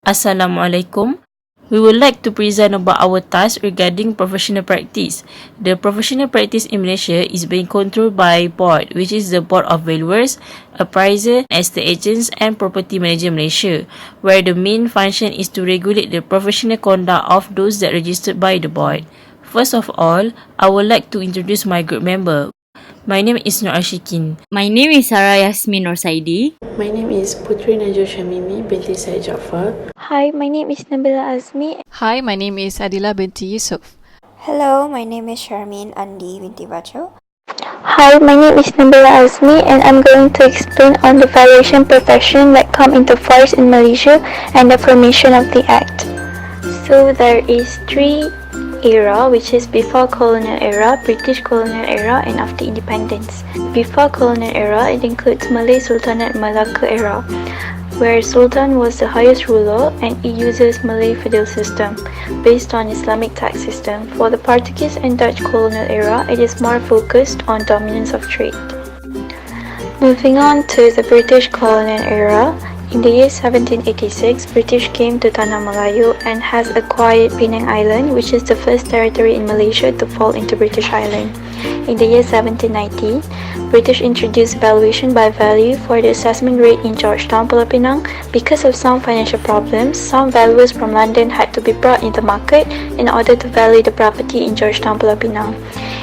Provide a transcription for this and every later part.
Assalamualaikum. We would like to present about our task regarding professional practice. The professional practice in Malaysia is being controlled by board, which is the Board of Valuers, Appraiser, Estate Agents and Property Manager Malaysia, where the main function is to regulate the professional conduct of those that registered by the board. First of all, I would like to introduce my group member. My name is Nur Ashikin. My name is Sarah Yasmin Norsaidi. My name is Putri Najwa Shamimi binti Syed Jaafar. Hi, my name is Nabila Azmi. Hi, my name is Adila binti Yusuf. Hello, my name is Sharmin Andi binti Bacho. Hi, my name is Nabila Azmi and I'm going to explain on the valuation profession that come into force in Malaysia and the formation of the Act. So there is three era, which is before colonial era, British colonial era and after independence. Before colonial era, it includes Malay Sultanate Malacca era, where Sultan was the highest ruler and it uses Malay feudal system based on Islamic tax system. For the Portuguese and Dutch colonial era, it is more focused on dominance of trade. Moving on to the British colonial era, in the year 1786, British came to Tanah Melayu and has acquired Penang Island, which is the first territory in Malaysia to fall into British Island. In the year 1790, British introduced valuation by value for the assessment rate in Georgetown, Pulau Pinang. Because of some financial problems, some valuers from London had to be brought into market in order to value the property in Georgetown, Pulau Pinang.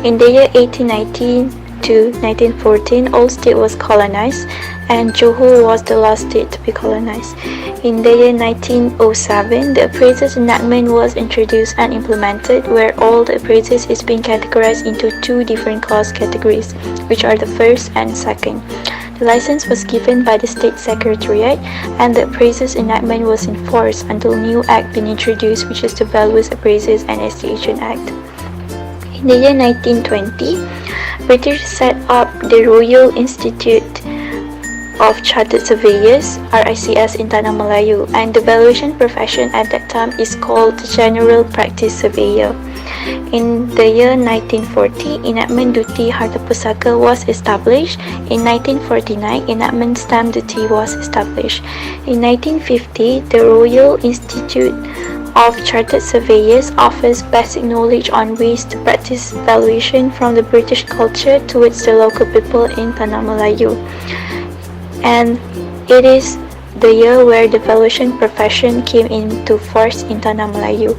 In the year 1819 to 1914, all state was colonized and Johor was the last state to be colonized. In the year 1907, the appraisers enactment was introduced and implemented, where all the appraisers is being categorized into two different cost categories, which are the first and second. The license was given by the State Secretariat and the appraisers enactment was in force until new act been introduced, which is the Valuers, Appraisers and Estate Agent Act. In the year 1920, British set up the Royal Institute of Chartered Surveyors, RES614 in Tanah Melayu, and the valuation profession at that time is called the General Practice Surveyor. In the year 1940, enactment duty harta pusaka was established. In 1949, enactment stamp duty was established. In 1950, the Royal Institute of Chartered Surveyors offers basic knowledge on ways to practice valuation from the British culture towards the local people in Tanah Melayu. And it is the year where the valuation profession came into force in Tanah Melayu.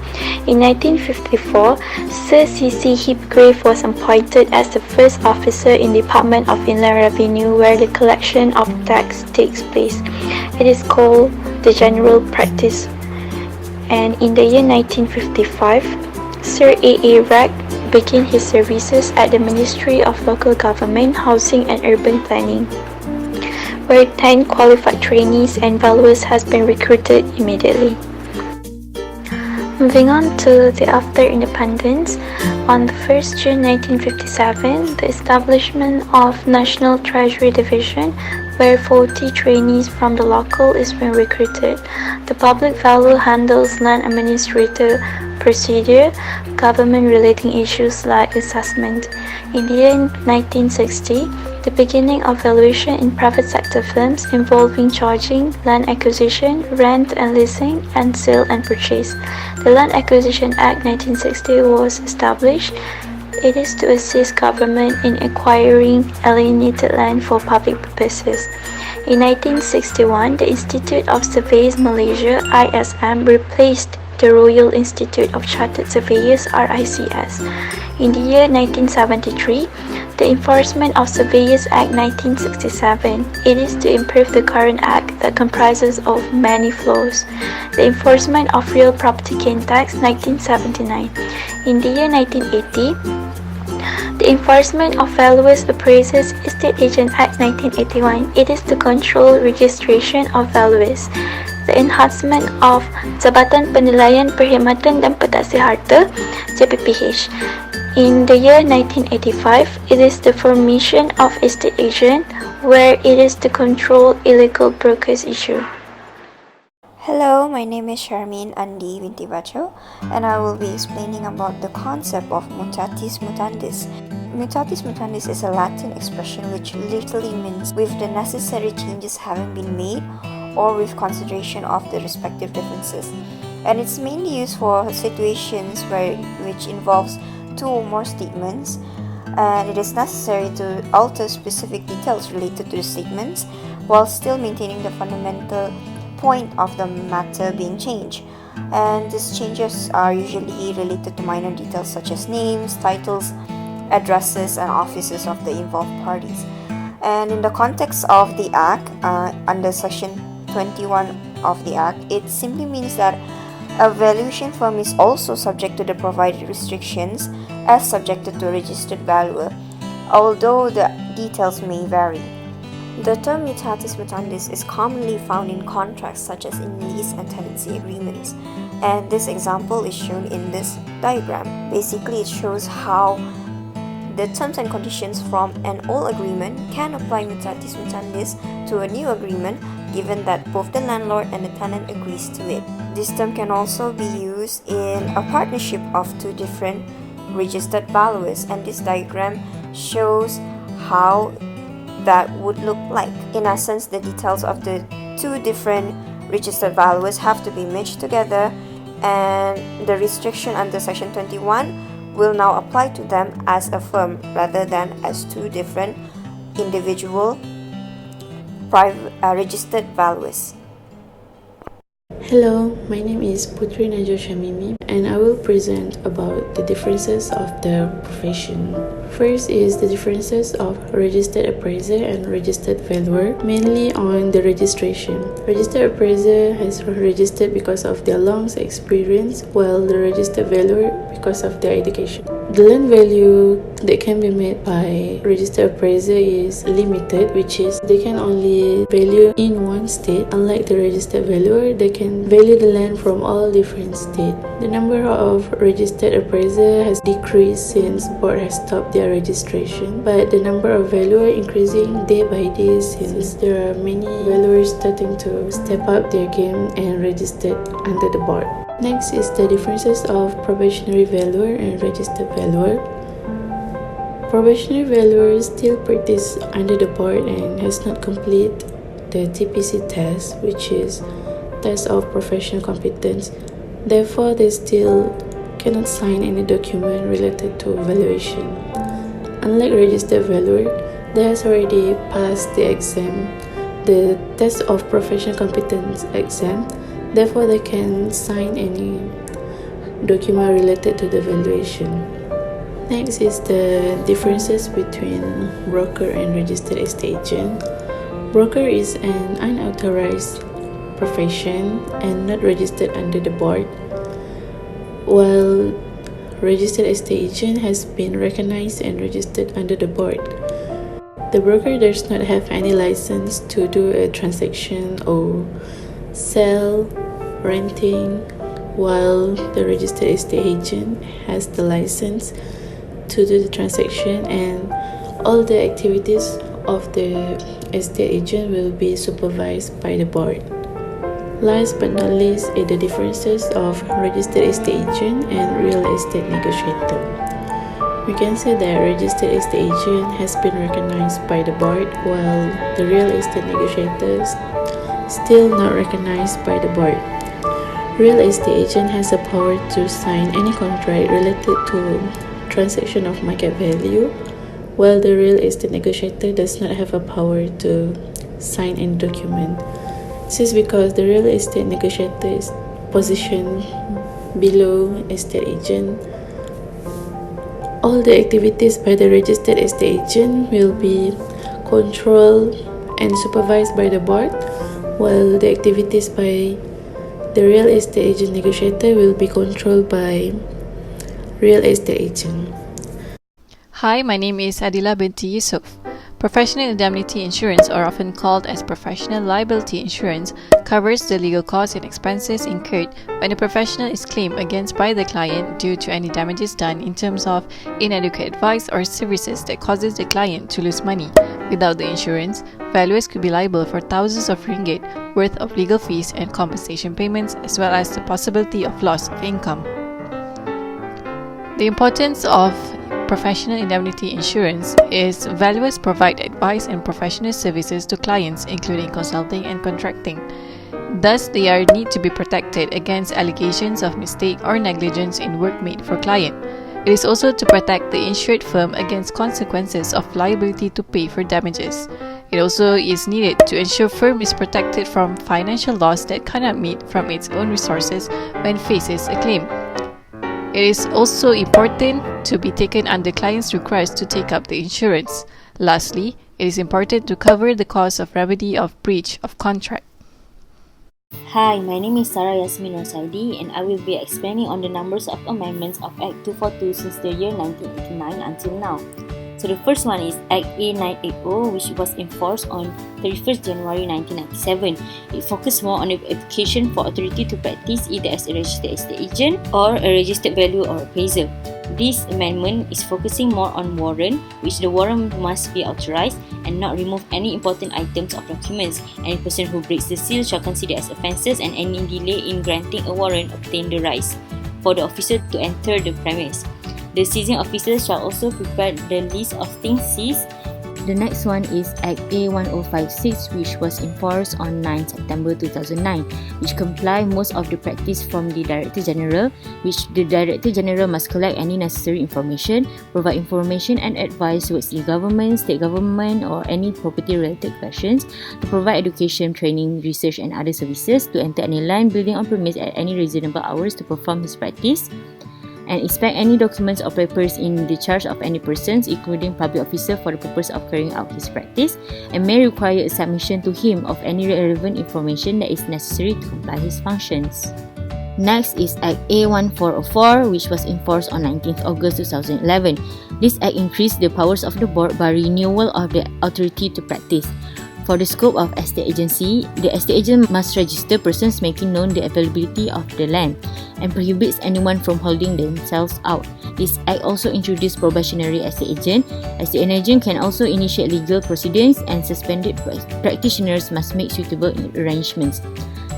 In 1954, Sir C.C. Hipgrave was appointed as the first officer in the Department of Inland Revenue, where the collection of tax takes place. It is called the General Practice. And in the year 1955, Sir A.A. Ragg began his services at the Ministry of Local Government, Housing and Urban Planning, where 10 qualified trainees and valuers has been recruited immediately. Moving on to the after independence, on the 1st June 1957, the establishment of National Treasury Division, where 40 trainees from the local is being recruited. The public value handles land administrative procedure, government relating issues like assessment. In the year 1960, the beginning of valuation in private sector firms involving charging, land acquisition, rent and leasing, and sale and purchase. The Land Acquisition Act 1960 was established. It is to assist government in acquiring alienated land for public purposes. In 1961, the Institute of Surveyors Malaysia (ISM) replaced the Royal Institute of Chartered Surveyors (RICS). In the year 1973, the Enforcement of Surveyors Act 1967. It is to improve the current act that comprises of many flaws. The Enforcement of Real Property Gain Tax 1979. In the year 1980, the Enforcement of Valuers, Appraisers, Estate Agent Act 1981. It is to control registration of valuers. The enhancement of Jabatan Penilaian Perkhidmatan dan Pentaksir Harta (JPPH). In the year 1985, it is the formation of estate agent, where it is to control illegal brokers issue. Hello, my name is Sharmin Andi binti Bacho, and I will be explaining about the concept of mutatis mutandis. Mutatis mutandis is a Latin expression which literally means with the necessary changes having been made or with consideration of the respective differences. And it's mainly used for situations which involves two or more statements, and it is necessary to alter specific details related to the statements while still maintaining the fundamental point of the matter being changed. And these changes are usually related to minor details such as names, titles, addresses, and offices of the involved parties. And in the context of the Act, under Section 21 of the Act, it simply means that a valuation firm is also subject to the provided restrictions as subjected to a registered valuer, although the details may vary. The term mutatis mutandis is commonly found in contracts such as in lease and tenancy agreements, and this example is shown in this diagram. Basically, it shows how the terms and conditions from an old agreement can apply mutatis mutandis to a new agreement given that both the landlord and the tenant agrees to it. This term can also be used in a partnership of two different registered valuers, and this diagram shows how that would look like. In essence, the details of the two different registered valuers have to be merged together, and the restriction under Section 21 will now apply to them as a firm rather than as two different individual registered valuers. Hello, my name is Petronio and I will present about the differences of the profession. First is the differences of registered appraiser and registered valuer, mainly on the registration. Registered appraiser has registered because of their long experience, while the registered valuer because of their education. The land value that can be made by registered appraiser is limited, which is they can only value in one state. Unlike the registered valuer, they can value the land from all different states. The number of registered appraiser has decreased since board has stopped their registration, but the number of valuer increasing day by day since there are many valuers starting to step up their game and registered under the board. Next is the differences of probationary valuer and registered valuer. Probationary valuer still practice under the board and has not completed the TPC test, which is test of professional competence. Therefore, they still cannot sign any document related to valuation. Unlike registered valuer, they has already passed the exam, the test of professional competence exam. Therefore, they can sign any document related to the valuation. Next is the differences between broker and registered estate agent. Broker is an unauthorized profession and not registered under the board, while registered estate agent has been recognized and registered under the board. The broker does not have any license to do a transaction or sell, renting, while the registered estate agent has the license to do the transaction, and all the activities of the estate agent will be supervised by the board. Last but not least is the differences of registered estate agent and real estate negotiator. We can say that registered estate agent has been recognized by the board, while the real estate negotiator is still not recognized by the board. Real estate agent has the power to sign any contract related to transaction of market value, while the real estate negotiator does not have a power to sign any document. This is because the real estate negotiator is positioned below estate agent. All the activities by the registered estate agent will be controlled and supervised by the board, while the activities by the real estate agent negotiator will be controlled by real estate agent. Hi, my name is Adila binti Yusuf. Professional indemnity insurance, or often called as professional liability insurance, covers the legal costs and expenses incurred when a professional is claimed against by the client due to any damages done in terms of inadequate advice or services that causes the client to lose money. Without the insurance, valuers could be liable for thousands of ringgit worth of legal fees and compensation payments, as well as the possibility of loss of income. The importance of professional indemnity insurance is valuers provide advice and professional services to clients, including consulting and contracting. Thus, they are need to be protected against allegations of mistake or negligence in work made for client. It is also to protect the insured firm against consequences of liability to pay for damages. It also is needed to ensure firm is protected from financial loss that cannot meet from its own resources when faces a claim. It is also important to be taken under client's request to take up the insurance. Lastly, it is important to cover the cost of remedy of breach of contract. Hi, my name is Sarah Yasmin Rosaidi and I will be explaining on the numbers of amendments of Act 242 since the year 1989 until now. So the first one is Act A980, which was enforced on 31st January 1997. It focused more on the application for authority to practice either as a registered estate agent or a registered valuer or appraiser. This amendment is focusing more on warrant, which the warrant must be authorized and not remove any important items of documents. Any person who breaks the seal shall consider as offences, and any delay in granting a warrant obtain the right for the officer to enter the premise. The seizing officer shall also prepare the list of things seized. The next one is Act A1056, which was enforced on 9 September 2009, which comply most of the practice from the Director General, which the Director General must collect any necessary information, provide information and advice towards the government, state government or any property-related questions, to provide education, training, research and other services, to enter any land, building or premise at any reasonable hours to perform his practice, and inspect any documents or papers in the charge of any persons, including public officer, for the purpose of carrying out his practice, and may require a submission to him of any relevant information that is necessary to comply his functions. Next is Act A1404, which was enforced on 19th August 2011. This Act increased the powers of the board by renewal of the authority to practice. For the scope of estate agency, the estate agent must register persons making known the availability of the land and prohibits anyone from holding themselves out. This Act also introduced probationary estate agent. Estate agent can also initiate legal proceedings, and suspended practitioners must make suitable arrangements.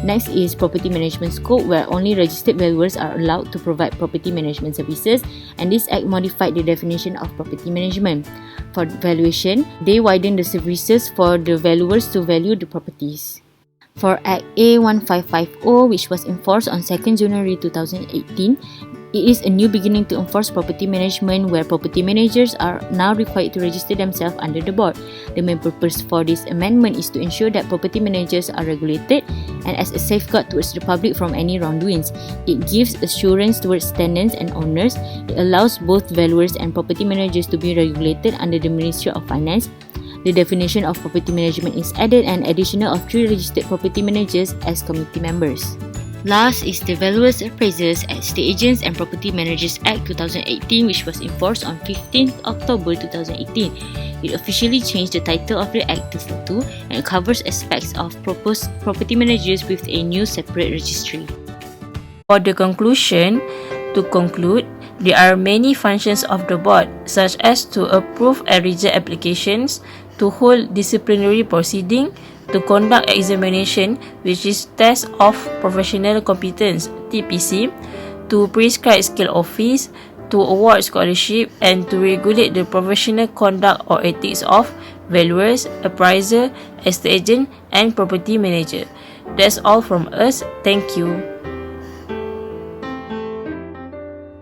Next is property management scope, where only registered valuers are allowed to provide property management services, and this Act modified the definition of property management. For valuation, they widened the services for the valuers to value the properties. For Act A1550, which was enforced on 2nd January 2018, it is a new beginning to enforce property management, where property managers are now required to register themselves under the board. The main purpose for this amendment is to ensure that property managers are regulated and as a safeguard towards the public from any wrongdoings. It gives assurance towards tenants and owners. It allows both valuers and property managers to be regulated under the Ministry of Finance. The definition of property management is added, and additional of 3 registered property managers as committee members. Last is the Valuers, Appraisers, Estate Agents and Property Managers Act 2018, which was enforced on 15th October 2018. It officially changed the title of the Act to 42, and it covers aspects of proposed property managers with a new separate registry. For the conclusion, to conclude, there are many functions of the board, such as to approve and reject applications, to hold disciplinary proceeding, to conduct examination, which is test of professional competence (TPC), to prescribe skill office, to award scholarship, and to regulate the professional conduct or ethics of valuers, appraiser, estate agent, and property manager. That's all from us. Thank you.